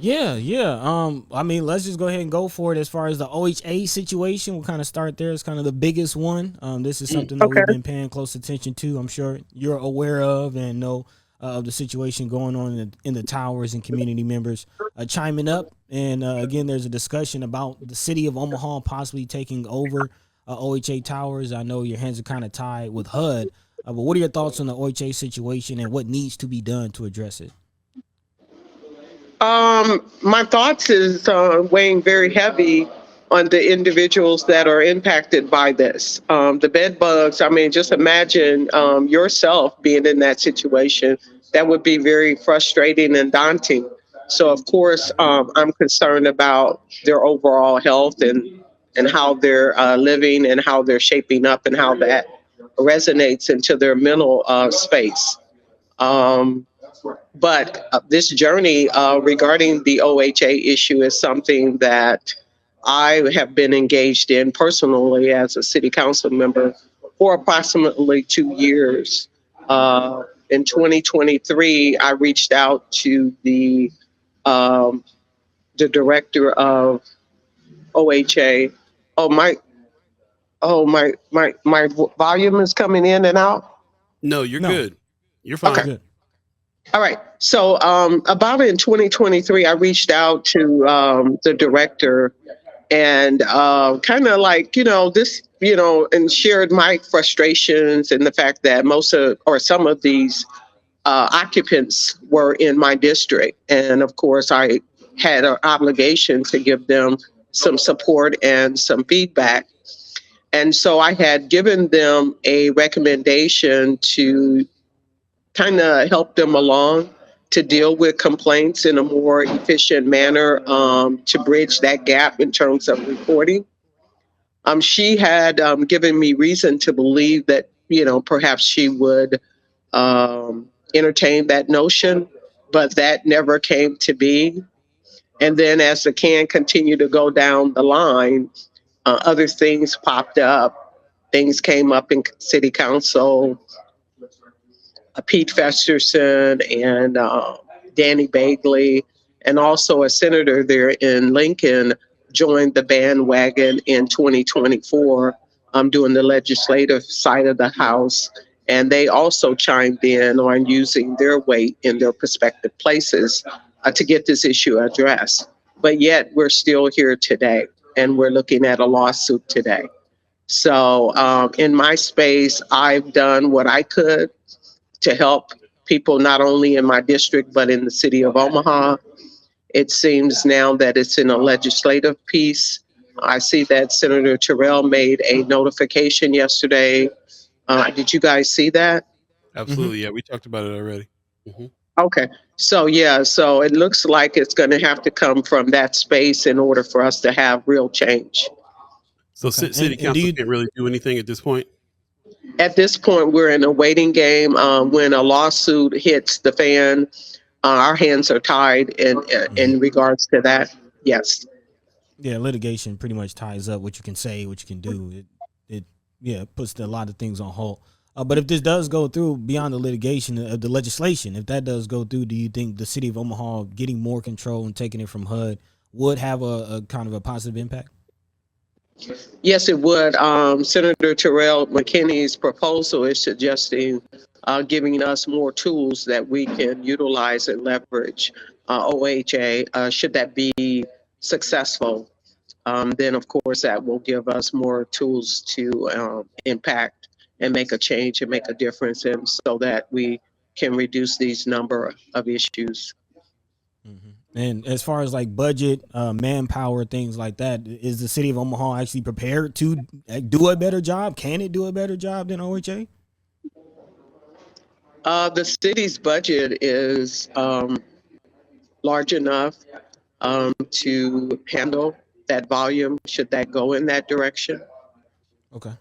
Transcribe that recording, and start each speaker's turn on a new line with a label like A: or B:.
A: Yeah. I mean, let's just go ahead and go for it. As far as the OHA situation, we'll kind of start there. It's kind of the biggest one. This is something that
B: Okay.
A: we've been paying close attention to. I'm sure you're aware of and know of the situation going on in the towers and community members chiming up. And again, there's a discussion about the city of Omaha possibly taking over OHA towers. I know your hands are kind of tied with HUD, but what are your thoughts on the OHA situation and what needs to be done to address it?
B: My thoughts is weighing very heavy on the individuals that are impacted by this. The bed bugs, I mean, just imagine yourself being in that situation. That would be very frustrating and daunting. So, of course, I'm concerned about their overall health and how they're living and how they're shaping up and how that resonates into their mental space. Um, but this journey regarding the OHA issue is something that I have been engaged in personally as a city council member for approximately 2 years. In 2023, I reached out to um, the director of OHA. Oh my! My volume is coming in and out.
C: No, you're
A: No,
C: good. You're
A: you're
B: Okay.
C: fine.
A: good.
B: All right. So, about in 2023, I reached out to the director and kind of like, and shared my frustrations and the fact that most of or some of these occupants were in my district. And of course, I had an obligation to give them some support and some feedback. And so I had given them a recommendation to kind of help them along to deal with complaints in a more efficient manner, to bridge that gap in terms of reporting. She had given me reason to believe that, perhaps she would entertain that notion, but that never came to be. And then as the can continued to go down the line, other things popped up. Things came up in city council. Pete Festerson and Danny Bagley, and also a senator there in Lincoln joined the bandwagon in 2024, doing the legislative side of the House. And they also chimed in on using their weight in their prospective places to get this issue addressed. But yet we're still here today, and we're looking at a lawsuit today. So in my space, I've done what I could to help people not only in my district but in the city of Omaha. It seems now that it's in a legislative piece. I see that Senator Terrell made a notification yesterday. Did you guys see that?
A: Mm-hmm.
C: Absolutely. Yeah, we talked about it already. Hmm.
B: Okay. So, yeah, so it looks like it's going to have to come from that space in order for us to have real change.
C: So
A: Okay.
C: city
A: And do
C: council
A: you?
C: can't really do anything at this point.
B: At this point, we're in a waiting game. When a lawsuit hits the fan, our hands are tied in
A: Mhm.
B: regards to that. Yes.
A: Yeah, litigation pretty much ties up what you can say, what you can do. It yeah puts a lot of things on hold. But if this does go through beyond the litigation of the legislation, if that does go through, do you think the city of Omaha getting more control and taking it from HUD would have a kind of a positive impact?
B: Yes, it would. Senator Terrell McKinney's proposal is suggesting giving us more tools that we can utilize and leverage OHA. Should that be successful, then of course that will give us more tools to impact and make a change and make a difference, and so that we can reduce these number of issues.
A: And as far as like budget, manpower, things like that, is the city of Omaha actually prepared to do a better job? Can it do a better job than OHA?
B: The city's budget is large enough to handle that volume should that go in that direction.
A: Okay.